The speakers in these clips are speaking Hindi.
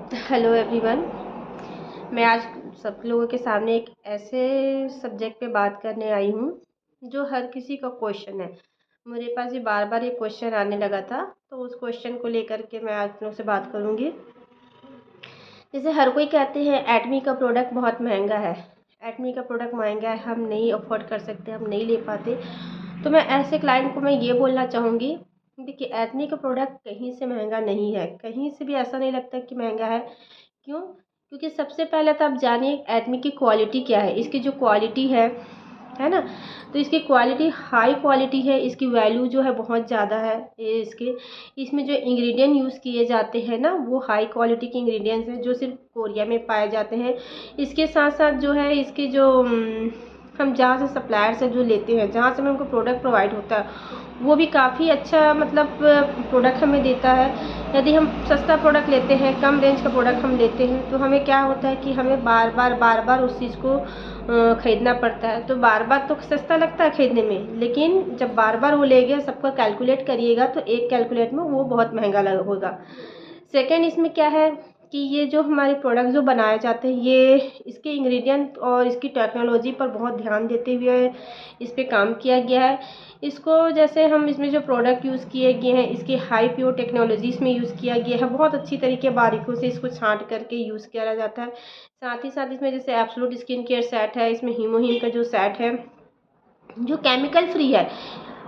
Hello everyone. मैं आज सब लोगों के सामने एक ऐसे सब्जेक्ट पे बात करने आई हूँ जो हर किसी का क्वेश्चन है। मेरे पास ये बार बार ये क्वेश्चन आने लगा था, तो उस क्वेश्चन को लेकर के मैं आज लोगों से बात करूँगी। जैसे हर कोई कहते हैं एटमी का प्रोडक्ट बहुत महंगा है, एटमी का प्रोडक्ट महंगा है, हम नहीं अफोर्ड कर सकते, हम नहीं ले पाते। तो मैं ऐसे क्लाइंट को मैं ये बोलना चाहूँगी, देखिए एटमी का प्रोडक्ट कहीं से महंगा नहीं है, कहीं से भी ऐसा नहीं लगता कि महंगा है। क्यों? क्योंकि सबसे पहले तो आप जानिए एटमी की क्वालिटी क्या है। इसकी जो क्वालिटी है ना, तो इसकी क्वालिटी हाई क्वालिटी है, इसकी वैल्यू जो है बहुत ज़्यादा है। ये इसके इसमें जो इंग्रेडिएंट यूज़ किए जाते हैं ना, वो हाई क्वालिटी के इंग्रेडिएंट्स हैं जो सिर्फ कोरिया में पाए जाते हैं। इसके साथ साथ जो है इसके जो हम जहाँ से सप्लायर से जो लेते हैं, जहाँ से हमें उनको प्रोडक्ट प्रोवाइड होता है, वो भी काफ़ी अच्छा मतलब प्रोडक्ट हमें देता है। यदि हम सस्ता प्रोडक्ट लेते हैं, कम रेंज का प्रोडक्ट हम लेते हैं, तो हमें क्या होता है कि हमें बार बार उस चीज़ को ख़रीदना पड़ता है। तो बार बार तो सस्ता लगता है ख़रीदने में, लेकिन जब बार बार वो लेंगे, सबका कैलकुलेट करिएगा तो एक कैलकुलेट में वो बहुत महंगा होगा। सेकेंड इसमें क्या है कि ये जो हमारे प्रोडक्ट जो बनाए जाते हैं, ये इसके इंग्रेडिएंट और इसकी टेक्नोलॉजी पर बहुत ध्यान देते हुए इस पे काम किया गया है। इसको जैसे हम इसमें जो प्रोडक्ट यूज़ किए गए हैं, इसकी हाई प्योर टेक्नोलॉजी इसमें यूज़ किया गया है। बहुत अच्छी तरीके बारीकों से इसको छाँट करके यूज़ किया जाता है। साथ ही साथ इसमें जैसे एब्सोल्यूट स्किन केयर सेट है, इसमें हीमोहिम का जो सेट है जो केमिकल फ्री है।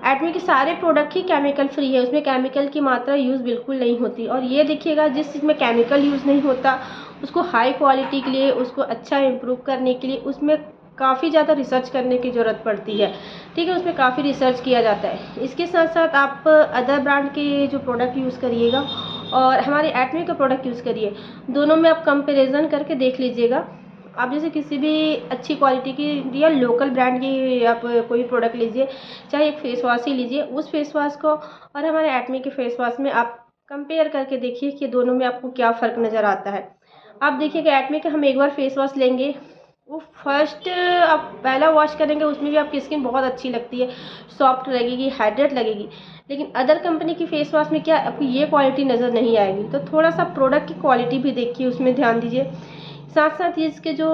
एटमी के सारे प्रोडक्ट ही केमिकल फ्री है, उसमें केमिकल की मात्रा यूज़ बिल्कुल नहीं होती। और ये देखिएगा, जिस चीज़ में केमिकल यूज़ नहीं होता उसको हाई क्वालिटी के लिए, उसको अच्छा इम्प्रूव करने के लिए उसमें काफ़ी ज़्यादा रिसर्च करने की ज़रूरत पड़ती है। ठीक है, उसमें काफ़ी रिसर्च किया जाता है। इसके साथ साथ आप अदर ब्रांड के जो प्रोडक्ट यूज़ करिएगा और हमारे एटमी का प्रोडक्ट यूज़ करिए, दोनों में आप कंपेरिजन करके देख लीजिएगा। आप जैसे किसी भी अच्छी क्वालिटी की या लोकल ब्रांड की आप कोई प्रोडक्ट लीजिए, चाहे एक फेस वॉश ही लीजिए, उस फेस वॉश को और हमारे एटमी के फेस वॉश में आप कंपेयर करके देखिए कि दोनों में आपको क्या फ़र्क नज़र आता है। आप देखिएगा एटमी का हम एक बार फेस वॉश लेंगे, वो फर्स्ट आप पहला वॉश करेंगे उसमें भी आपकी स्किन बहुत अच्छी लगती है, सॉफ्ट लगेगी, हाइड्रेट लगेगी। लेकिन अदर कंपनी की फेस वॉश में क्या आपको ये क्वालिटी नज़र नहीं आएगी। तो थोड़ा सा प्रोडक्ट की क्वालिटी भी देखिए, उसमें ध्यान दीजिए। साथ साथ इसके जो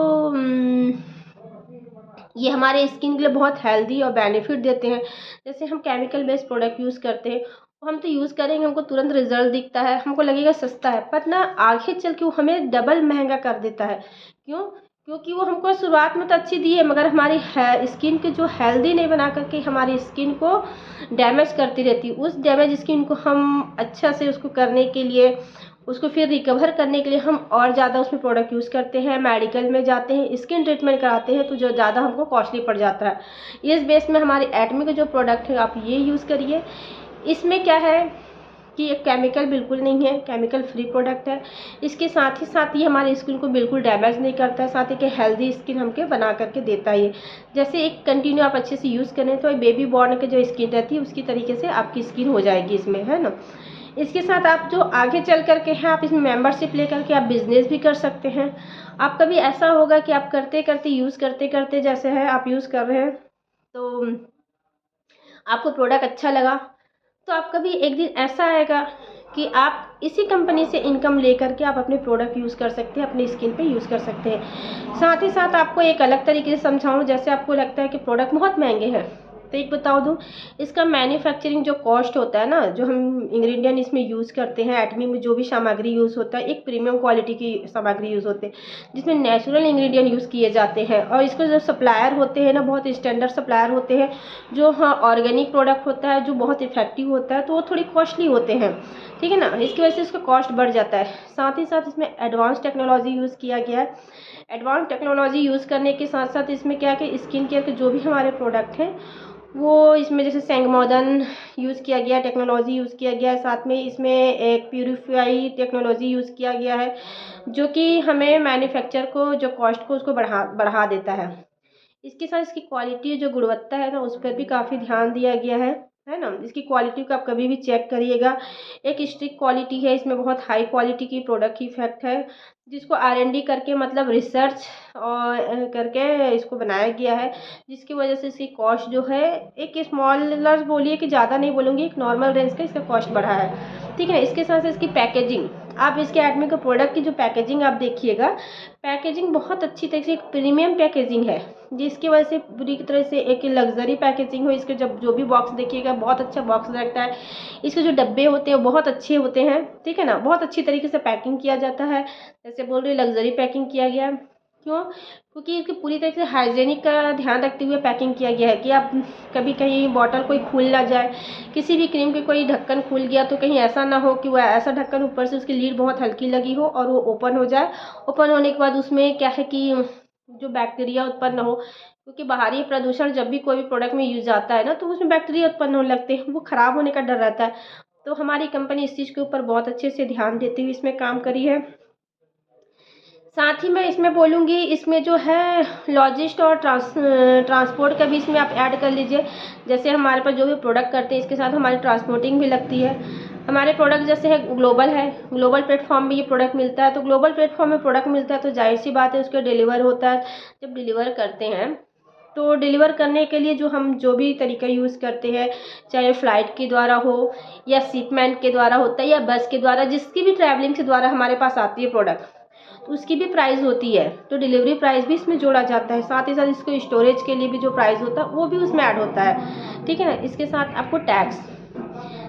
ये हमारे स्किन के लिए बहुत हेल्दी और बेनिफिट देते हैं। जैसे हम केमिकल बेस्ड प्रोडक्ट यूज़ करते हैं, वो हम तो यूज़ करेंगे, हमको तुरंत रिजल्ट दिखता है, हमको लगेगा सस्ता है, पर ना आगे चल के वो हमें डबल महंगा कर देता है। क्यों? क्योंकि वो हमको शुरुआत में तो अच्छी दी है, मगर हमारी स्किन के जो हेल्दी नहीं बना करके हमारी स्किन को डैमेज करती रहती है। उस डैमेज स्किन को हम अच्छा से उसको करने के लिए, उसको फिर रिकवर करने के लिए हम और ज़्यादा उसमें प्रोडक्ट यूज़ करते हैं, मेडिकल में जाते हैं, स्किन ट्रीटमेंट कराते हैं, तो जो ज़्यादा हमको कॉस्टली पड़ जाता है। इस बेस में हमारे एटमी के जो प्रोडक्ट है आप ये यूज़ करिए। इसमें क्या है कि ये केमिकल बिल्कुल नहीं है, केमिकल फ्री प्रोडक्ट है। इसके साथ ही ये हमारी स्किन को बिल्कुल डैमेज नहीं करता है, साथ ही कि हेल्दी स्किन हमके बना करके देता है। ये जैसे एक कंटिन्यू आप अच्छे से यूज़ करें तो बेबी बॉर्न की जो स्किन रहती है उसकी तरीके से आपकी स्किन हो जाएगी इसमें, है ना। इसके साथ आप जो आगे चल कर के हैं, आप इसमें मेंबरशिप लेकर के आप बिज़नेस भी कर सकते हैं। आप कभी ऐसा होगा कि आप करते करते यूज़ करते करते जैसे है आप यूज़ कर रहे हैं, तो आपको प्रोडक्ट अच्छा लगा, तो आप कभी एक दिन ऐसा आएगा कि आप इसी कंपनी से इनकम लेकर के आप अपने प्रोडक्ट यूज़ कर सकते हैं, अपनी स्किन पे यूज़ कर सकते हैं। साथ ही साथ आपको एक अलग तरीके से समझाऊँ, जैसे आपको लगता है कि प्रोडक्ट बहुत महंगे हैं, तो एक बता दूँ, इसका मैन्युफैक्चरिंग जो कॉस्ट होता है ना, जो हम इंग्रेडिएंट इसमें यूज़ करते हैं, एटमी में जो भी सामग्री यूज़ होता है, एक प्रीमियम क्वालिटी की सामग्री यूज़ होते हैं जिसमें नेचुरल इंग्रेडिएंट यूज़ किए जाते हैं। और इसको जो सप्लायर होते हैं ना, बहुत स्टैंडर्ड सप्लायर होते हैं, जो हाँ ऑर्गेनिक प्रोडक्ट होता है, जो बहुत इफेक्टिव होता है, तो वो थोड़ी कॉस्टली होते हैं। ठीक है ना, इसकी वजह से इसका कॉस्ट बढ़ जाता है। साथ ही साथ इसमें एडवांस टेक्नोलॉजी यूज़ किया गया है। एडवांस टेक्नोलॉजी यूज़ करने के साथ साथ इसमें क्या है कि स्किन केयर के जो भी हमारे प्रोडक्ट हैं, वो इसमें जैसे सेंगमोडर्न यूज़ किया गया, टेक्नोलॉजी यूज़ किया गया है। साथ में इसमें एक प्यूरीफाई टेक्नोलॉजी यूज़ किया गया है, जो कि हमें मैन्युफैक्चर को जो कॉस्ट को उसको बढ़ा देता है। इसके साथ इसकी क्वालिटी जो गुणवत्ता है ना, उस पर भी काफ़ी ध्यान दिया गया है ना। इसकी क्वालिटी को आप कभी भी चेक करिएगा, एक स्ट्रिक्ट क्वालिटी है, इसमें बहुत हाई क्वालिटी की प्रोडक्ट की इफेक्ट है, जिसको R&D करके मतलब रिसर्च और करके इसको बनाया गया है, जिसकी वजह से इसकी कॉस्ट जो है एक स्मॉलर बोलिए कि ज़्यादा नहीं बोलूँगी, एक नॉर्मल रेंज का इसका कॉस्ट बढ़ा है। ठीक है। इसके साथ इसकी पैकेजिंग, आप इसके एडमी के प्रोडक्ट की जो पैकेजिंग आप देखिएगा, पैकेजिंग बहुत अच्छी तरीके से प्रीमियम पैकेजिंग है, जिसकी वजह से पूरी तरह से एक लग्जरी पैकेजिंग हो। इसके जब जो भी बॉक्स देखिएगा बहुत अच्छा बॉक्स लगता है। इसके जो डब्बे होते हैं बहुत अच्छे होते हैं, ठीक है ना, बहुत अच्छी तरीके से पैकिंग किया जाता है। जैसे बोल रही लग्जरी पैकिंग किया गया है। क्यों? क्योंकि इसकी पूरी तरीके से हाइजीनिक का ध्यान रखते हुए पैकिंग किया गया है कि आप कभी कहीं बॉटल कोई खुल ना जाए, किसी भी क्रीम के कोई ढक्कन खुल गया तो कहीं ऐसा ना हो कि वो ऐसा ढक्कन ऊपर से उसकी लीड बहुत हल्की लगी हो और वो ओपन हो जाए। ओपन होने के बाद उसमें क्या है कि जो बैक्टीरिया उत्पन्न हो, क्योंकि बाहरी प्रदूषण जब भी कोई भी प्रोडक्ट में यूज आता है ना तो उसमें बैक्टीरिया उत्पन्न होने लगते हैं, वो ख़राब होने का डर रहता है। तो हमारी कंपनी इस चीज़ के ऊपर बहुत अच्छे से ध्यान देते हुए इसमें काम करी है। साथ ही मैं इसमें बोलूँगी, इसमें जो है लॉजिस्ट और ट्रांसपोर्ट का भी इसमें आप ऐड कर लीजिए। जैसे हमारे पास जो भी प्रोडक्ट करते हैं इसके साथ हमारी ट्रांसपोर्टिंग भी लगती है। हमारे प्रोडक्ट जैसे है ग्लोबल है, ग्लोबल प्लेटफॉर्म में ये प्रोडक्ट मिलता है, तो ग्लोबल प्लेटफॉर्म में प्रोडक्ट मिलता है तो जाहिर सी बात है उसके डिलीवर होता है। जब डिलीवर करते हैं तो डिलीवर करने के लिए हम जो भी तरीका यूज़ करते हैं, चाहे फ़्लाइट के द्वारा हो या शिपमेंट के द्वारा होता है या बस के द्वारा, जिसकी भी ट्रैवलिंग के द्वारा हमारे पास आती है प्रोडक्ट, तो उसकी भी प्राइस होती है, तो डिलीवरी प्राइस भी इसमें जोड़ा जाता है। साथ ही साथ इसको स्टोरेज के लिए भी जो प्राइस होता है वो भी उसमें ऐड होता है, ठीक है ना। इसके साथ आपको टैक्स,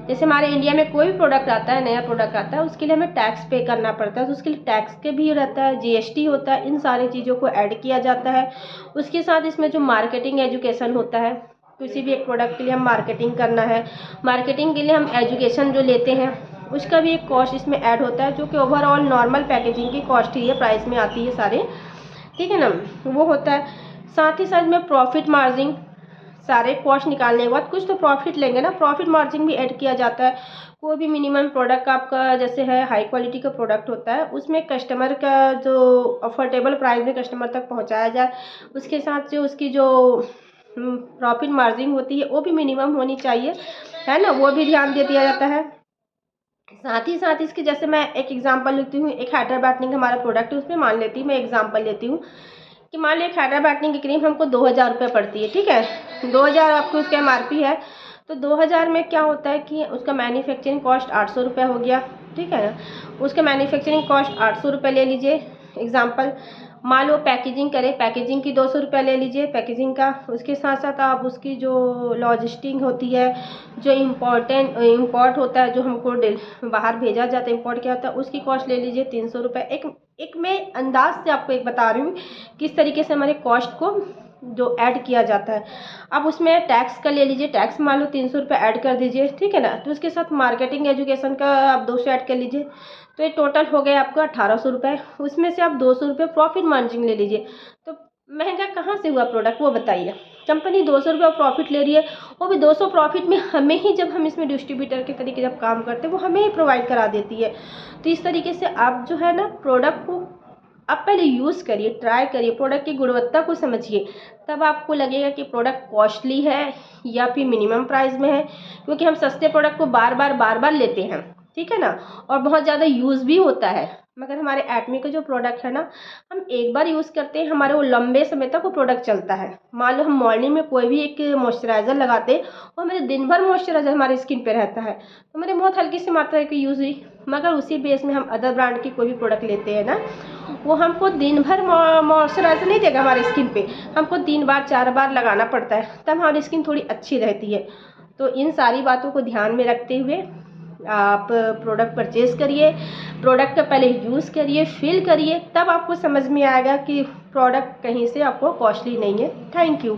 जैसे हमारे इंडिया में कोई भी प्रोडक्ट आता है, नया प्रोडक्ट आता है, उसके लिए हमें टैक्स पे करना पड़ता है, तो उसके लिए टैक्स के भी रहता है, जीएसटी होता है, इन सारी चीज़ों को ऐड किया जाता है। उसके साथ इसमें जो मार्केटिंग एजुकेशन होता है, किसी भी एक प्रोडक्ट के लिए हम मार्केटिंग करना है, मार्केटिंग के लिए हम एजुकेशन जो लेते हैं उसका भी एक कॉस्ट इसमें ऐड होता है, जो कि ओवरऑल नॉर्मल पैकेजिंग की कॉस्ट ही है, प्राइस में आती है सारे, ठीक है ना, वो होता है। साथ ही साथ में प्रॉफिट मार्जिन, सारे कॉस्ट निकालने के बाद कुछ तो प्रॉफिट लेंगे ना, प्रॉफिट मार्जिन भी ऐड किया जाता है। कोई भी मिनिमम प्रोडक्ट आपका जैसे है हाई क्वालिटी का प्रोडक्ट होता है, उसमें कस्टमर का जो अफोर्डेबल प्राइस में कस्टमर तक पहुंचाया जाए, उसके साथ जो उसकी जो प्रॉफिट मार्जिन होती है वो भी मिनिमम होनी चाहिए, है ना, वो भी ध्यान दे दिया जाता है। साथ ही साथ इसके जैसे मैं एक एग्जांपल लेती हूँ, एक हाइड्राबैटनिंग हमारा प्रोडक्ट है, उसमें मान लेती हूँ मैं एग्जांपल लेती हूँ कि मान लो एक हाइड्राबैटनिंग की क्रीम हमको 2000 रुपये पड़ती है, ठीक है, 2000 आपको उसका MRP है, तो 2000 में क्या होता है कि उसका मैन्युफैक्चरिंग कॉस्ट 800 रुपये हो गया, ठीक है ना। उसका मैन्युफैक्चरिंग कॉस्ट 800 रुपये ले लीजिए एग्जाम्पल। मान लो पैकेजिंग करें, पैकेजिंग की 200 रुपये ले लीजिए पैकेजिंग का। उसके साथ साथ आप उसकी जो लॉजिस्टिक होती है, जो इम्पोर्ट होता है, जो हमको बाहर भेजा जाता है, इम्पोर्ट किया होता है, उसकी कॉस्ट ले लीजिए 300 रुपये। एक मैं अंदाज से आपको एक बता रही हूँ किस तरीके से हमारे कॉस्ट को जो ऐड किया जाता है। अब उसमें टैक्स का ले लीजिए, टैक्स मान लो 300 रुपये ऐड कर दीजिए, ठीक है ना। तो उसके साथ मार्केटिंग एजुकेशन का आप 200 ऐड कर लीजिए, तो ये टोटल हो गया आपका 1800 रुपये। उसमें से आप 200 रुपये प्रॉफिट मार्जिन ले लीजिए। तो महंगा कहाँ से हुआ प्रोडक्ट वो बताइए। कंपनी 200 रुपये प्रॉफिट ले रही है, वो भी 200 प्रॉफिट में हमें ही, जब हम इसमें डिस्ट्रीब्यूटर के तरीके जब काम करते हैं वो हमें ही प्रोवाइड करा देती है। तो इस तरीके से आप जो है ना प्रोडक्ट को आप पहले यूज़ करिए, ट्राई करिए, प्रोडक्ट की गुणवत्ता को समझिए, तब आपको लगेगा कि प्रोडक्ट कॉस्टली है या फिर मिनिमम प्राइस में है। क्योंकि हम सस्ते प्रोडक्ट को बार बार लेते हैं, ठीक है ना, और बहुत ज़्यादा यूज़ भी होता है। मगर हमारे एटमी का जो प्रोडक्ट है ना, हम एक बार यूज़ करते हैं, हमारे वो लंबे समय तक वो प्रोडक्ट चलता है। मान लो हम मॉर्निंग में कोई भी एक मॉइस्चराइज़र लगाते हैं और मेरे दिन भर मॉइस्चराइज़र हमारी स्किन पे रहता है, तो मेरे बहुत हल्की सी मात्रा की यूज़ हुई। मगर उसी बेस में हम अदर ब्रांड की कोई भी प्रोडक्ट लेते हैं ना, वो हमको दिन भर मॉइस्चराइज़र नहीं देगा हमारी स्किन पे, हमको 3 बार 4 बार लगाना पड़ता है, तब हमारी स्किन थोड़ी अच्छी रहती है। तो इन सारी बातों को ध्यान में रखते हुए आप प्रोडक्ट परचेज़ करिए, प्रोडक्ट का पहले यूज़ करिए, फील करिए, तब आपको समझ में आएगा कि प्रोडक्ट कहीं से आपको कॉस्टली नहीं है। Thank you.